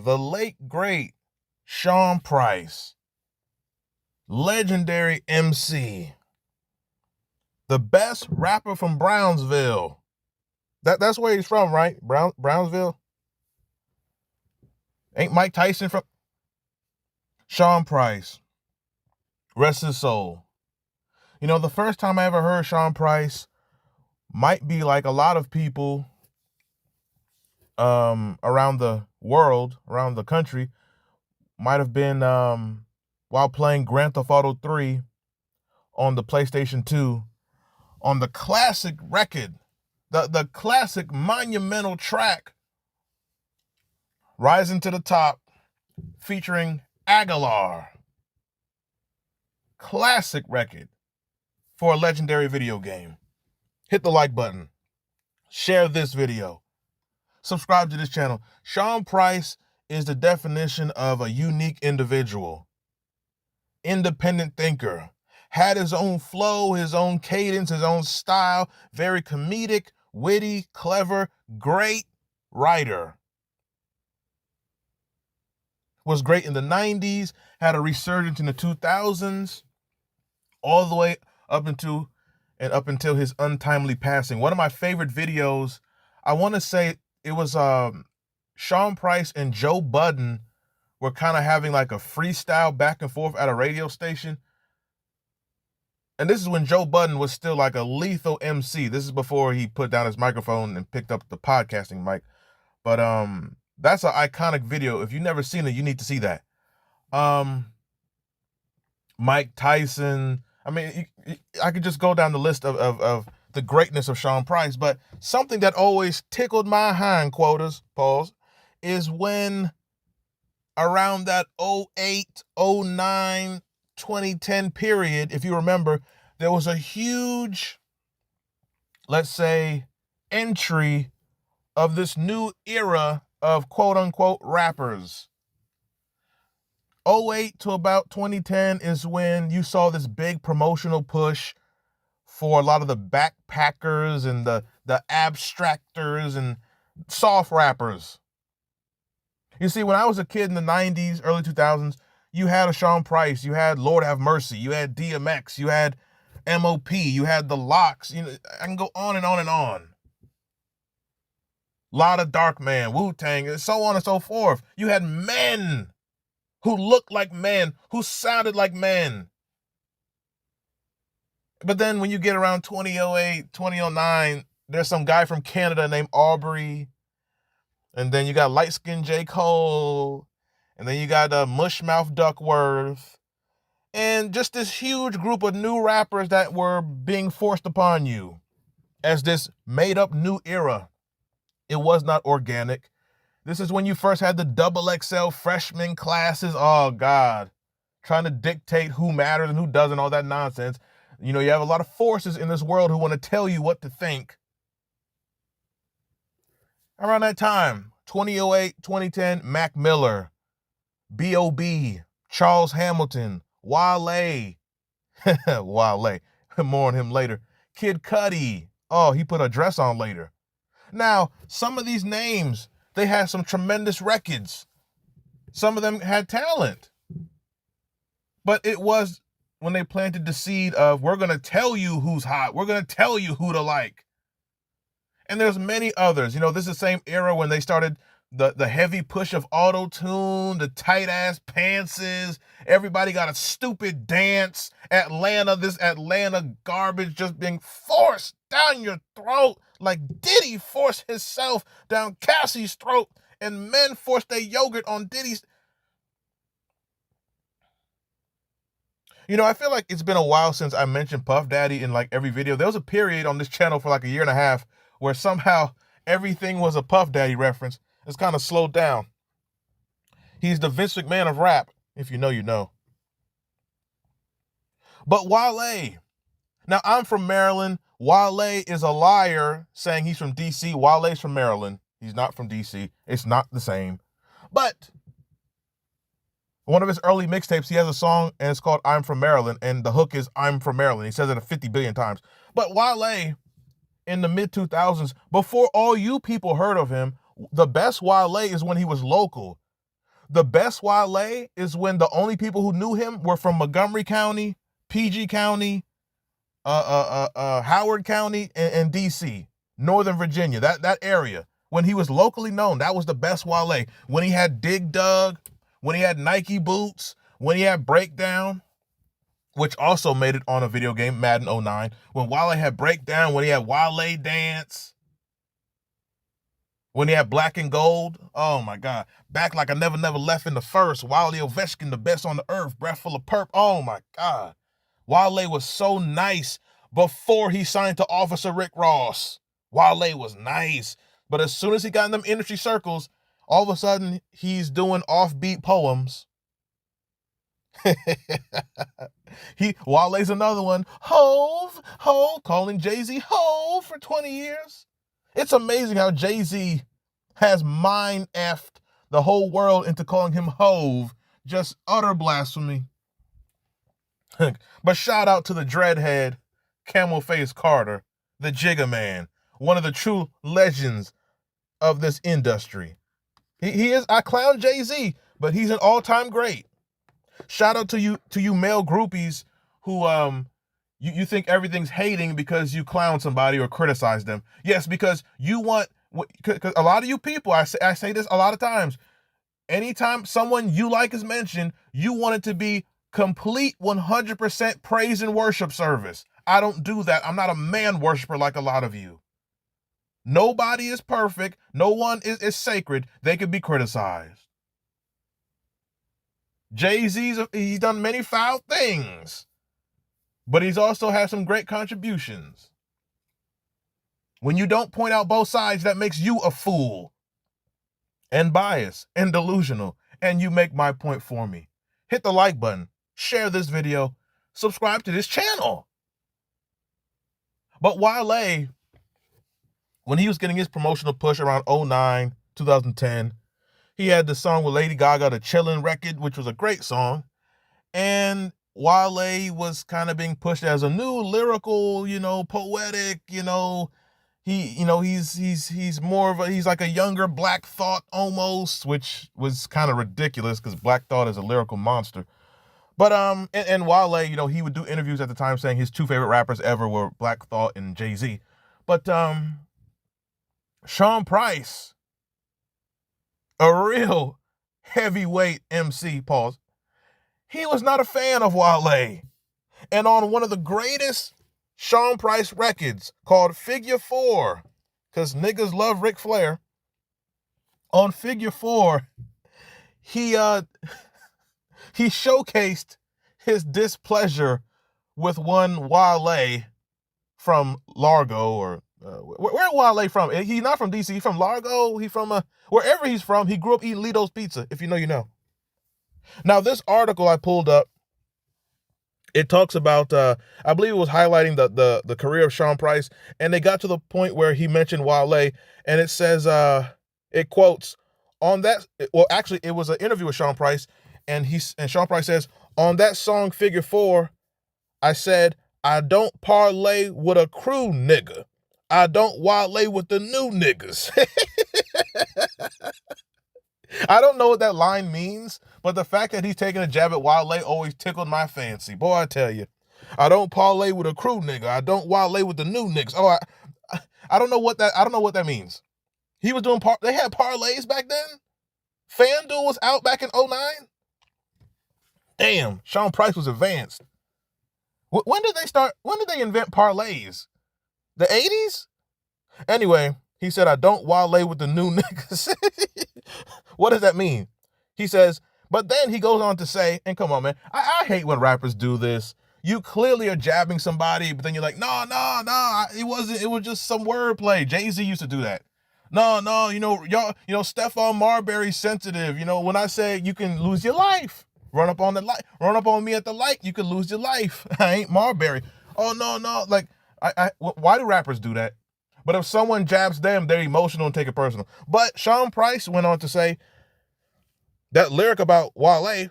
the late, great Sean Price, legendary MC, the best rapper from Brownsville. That's where he's from, right? Brownsville? Ain't Mike Tyson from? Sean Price, rest his soul. You know, the first time I ever heard Sean Price might be like a lot of people around the world, around the country, might have been while playing Grand Theft Auto 3 on the PlayStation 2 on the classic record, the classic monumental track, Rising to the Top, featuring Aguilar. Classic record for a legendary video game. Hit the like button. Share this video. Subscribe to this channel. Sean Price is the definition of a unique individual. Independent thinker. Had his own flow, his own cadence, his own style. Very comedic, witty, clever, great writer. Was great in the 90s, had a resurgence in the 2000s, all the way up until his untimely passing. One of my favorite videos, I want to say it was Sean Price and Joe Budden were kind of having like a freestyle back and forth at a radio station. And this is when Joe Budden was still like a lethal MC. This is before he put down his microphone and picked up the podcasting mic. But that's an iconic video. If you've never seen it, you need to see that. Mike Tyson. I mean, I could just go down the list of the greatness of Sean Price. But something that always tickled my hindquarters, pause, is when around that 08, 09, 2010 period, if you remember, there was a huge, let's say, entry of this new era of quote-unquote rappers. 08 to about 2010 is when you saw this big promotional push for a lot of the backpackers and the abstractors and soft rappers. You see, when I was a kid in the 90s, early 2000s, you had a Sean Price, you had Lord Have Mercy, you had DMX, you had MOP, you had the Locks. You know, I can go on and on and on. A lot of Dark Man, Wu-Tang, and so on and so forth. You had men who looked like men, who sounded like men. But then when you get around 2008, 2009, there's some guy from Canada named Aubrey. And then you got light-skinned J. Cole. And then you got Mushmouth Duckworth. And just this huge group of new rappers that were being forced upon you as this made-up new era. It was not organic. This is when you first had the XXL freshman classes. Oh, God. Trying to dictate who matters and who doesn't, all that nonsense. You know, you have a lot of forces in this world who want to tell you what to think. Around that time, 2008, 2010, Mac Miller, B.O.B., Charles Hamilton, Wale. Wale. More on him later. Kid Cudi. Oh, he put a dress on later. Now, some of these names, they had some tremendous records. Some of them had talent. But it was when they planted the seed of, we're going to tell you who's hot. We're going to tell you who to like. And there's many others. You know, this is the same era when they started the heavy push of auto-tune, the tight-ass pantses. Everybody got a stupid dance. Atlanta, this Atlanta garbage just being forced down your throat like Diddy forced himself down Cassie's throat, and men forced their yogurt on Diddy's. You know, I feel like it's been a while since I mentioned Puff Daddy in like every video. There was a period on this channel for like a year and a half where somehow everything was a Puff Daddy reference. It's kind of slowed down. He's the Vince McMahon of rap. If you know, you know. But Wale. Now, I'm from Maryland. Wale is a liar saying he's from D.C. Wale's from Maryland. He's not from D.C. It's not the same. But one of his early mixtapes, he has a song, and it's called I'm From Maryland, and the hook is I'm From Maryland. He says it 50 billion times. But Wale, in the mid-2000s, before all you people heard of him, the best Wale is when he was local. The best Wale is when the only people who knew him were from Montgomery County, PG County, Howard County, and DC, Northern Virginia, that area. When he was locally known, that was the best Wale. When he had Dig Dug, when he had Nike boots, when he had Breakdown, which also made it on a video game, Madden 09. When Wale had Breakdown, when he had Wale Dance, when he had Black and Gold, oh my God. Back Like I Never Left in the First, Wale Ovechkin, the best on the earth, Breath Full of Perp, oh my God. Wale was so nice before he signed to Officer Rick Ross. Wale was nice. But as soon as he got in them industry circles, all of a sudden he's doing offbeat poems. Wale's another one. Hove, calling Jay-Z Hove for 20 years. It's amazing how Jay-Z has mind-effed the whole world into calling him Hove. Just utter blasphemy. But shout out to the dreadhead, Camel Face Carter, the Jigga Man, one of the true legends of this industry. He is, I clown Jay-Z, but he's an all-time great. Shout out to you male groupies who you think everything's hating because you clown somebody or criticize them. Yes, because you want, because a lot of you people, I say this a lot of times, anytime someone you like is mentioned, you want it to be complete 100% praise and worship service. I don't do that. I'm not a man worshiper like a lot of you. Nobody is perfect. No one is sacred. They could be criticized. Jay-Z's done many foul things, but he's also had some great contributions. When you don't point out both sides, that makes you a fool and biased and delusional, and you make my point for me. Hit the like button, share this video, subscribe to this channel. But Wale, when he was getting his promotional push around 09, 2010, he had the song with Lady Gaga, the Chillin' record, which was a great song. And Wale was kind of being pushed as a new lyrical, poetic, he's more of he's like a younger Black Thought almost, which was kind of ridiculous because Black Thought is a lyrical monster. But, and Wale, he would do interviews at the time saying his two favorite rappers ever were Black Thought and Jay-Z. But, Sean Price, a real heavyweight MC, pause, he was not a fan of Wale. And on one of the greatest Sean Price records called Figure 4, because niggas love Ric Flair, on Figure 4, he showcased his displeasure with one Wale from Largo, or where Wale from? He's not from DC. He's from Largo. He's from wherever he's from. He grew up eating Lito's Pizza. If you know, you know. Now, this article I pulled up, it talks about, I believe it was highlighting the career of Sean Price, and they got to the point where he mentioned Wale, and it says, it quotes, on that, well, actually, it was an interview with Sean Price, and Sean Price says, on that song Figure 4, I said, I don't parlay with a crew nigga. I don't Wale with the new niggas. I don't know what that line means, but the fact that he's taking a jab at Wale always tickled my fancy. Boy, I tell you, I don't parlay with a crew nigga. I don't Wale with the new niggas. Oh, I don't know what that means. He was doing they had parlays back then. FanDuel was out back in 09. Damn, Sean Price was advanced. When did they invent parlays? The 80s? Anyway, he said, I don't Wale with the new niggas. What does that mean? He says, but then he goes on to say, and come on, man, I hate when rappers do this. You clearly are jabbing somebody, but then you're like, no, it wasn't, it was just some wordplay. Jay-Z used to do that. No, y'all, Stephon Marbury's sensitive. When I say you can lose your life, run up on me at the light, you can lose your life. I ain't Marbury. Oh, no, like, why do rappers do that? But if someone jabs them, they're emotional and take it personal. But Sean Price went on to say that lyric about Wale,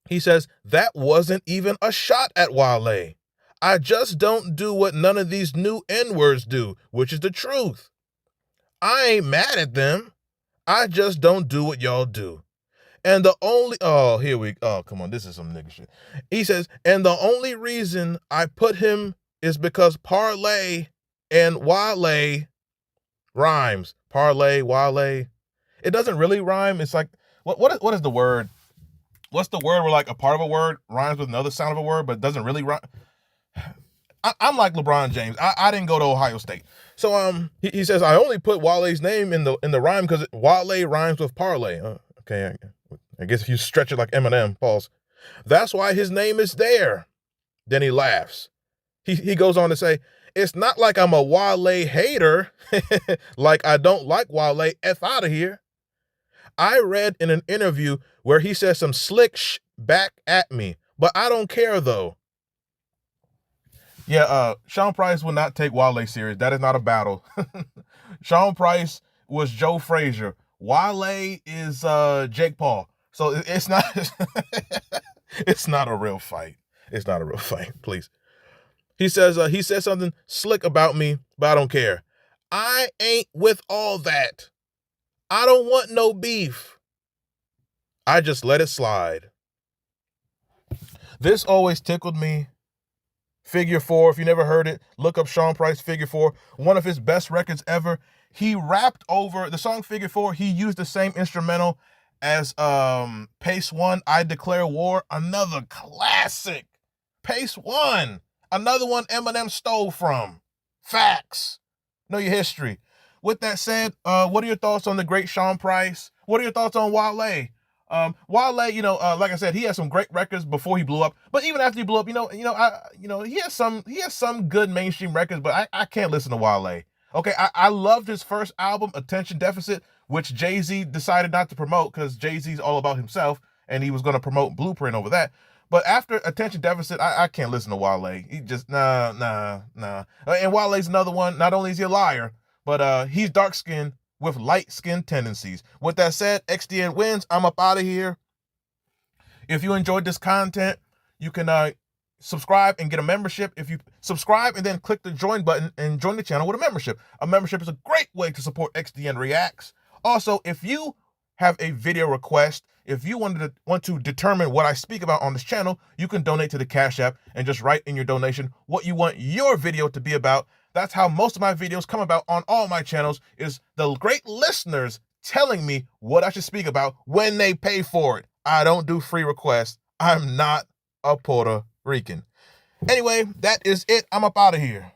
he says, that wasn't even a shot at Wale. I just don't do what none of these new N-words do, which is the truth. I ain't mad at them. I just don't do what y'all do. And the only, come on, this is some nigga shit. He says, and the only reason I put him is because parlay and Wale rhymes. Parlay, Wale. It doesn't really rhyme. It's like, what is the word? What's the word where like a part of a word rhymes with another sound of a word, but it doesn't really rhyme? I'm like LeBron James. I didn't go to Ohio State. So he says, I only put Wale's name in the rhyme because Wale rhymes with parlay. Okay, I guess if you stretch it like Eminem, pause. That's why his name is there. Then he laughs. He goes on to say, it's not like I'm a Wale hater. Like I don't like Wale. F out of here. I read in an interview where he said some slick back at me, but I don't care though. Yeah, Sean Price will not take Wale serious. That is not a battle. Sean Price was Joe Frazier. Wale is Jake Paul. So it's not it's not a real fight. It's not a real fight, please. He says something slick about me, but I don't care. I ain't with all that. I don't want no beef. I just let it slide. This always tickled me. Figure 4, if you never heard it, look up Sean Price, Figure 4, one of his best records ever. He rapped over the song Figure 4. He used the same instrumental as Pace 1, I Declare War, another classic. Pace 1, another one Eminem stole from. Facts. Know your history. With that said, what are your thoughts on the great Sean Price? What are your thoughts on Wale? Wale, like I said, he has some great records before he blew up. But even after he blew up, he has some good mainstream records. But I can't listen to Wale. Okay, I loved his first album, Attention Deficit, which Jay-Z decided not to promote because Jay-Z's all about himself, and he was going to promote Blueprint over that. But after Attention Deficit, I can't listen to Wale. He just nah. And Wale's another one. Not only is he a liar, but he's dark skinned with light skin tendencies. With that said, XDN wins. I'm up out of here. If you enjoyed this content, you can subscribe and get a membership. If you subscribe and then click the join button and join the channel with a membership. A membership is a great way to support XDN Reacts. Also, if you have a video request, if you want to determine what I speak about on this channel, you can donate to the Cash App and just write in your donation what you want your video to be about. That's how most of my videos come about on all my channels, is the great listeners telling me what I should speak about when they pay for it. I don't do free requests. I'm not a Puerto Rican. Anyway, that is it. I'm up out of here.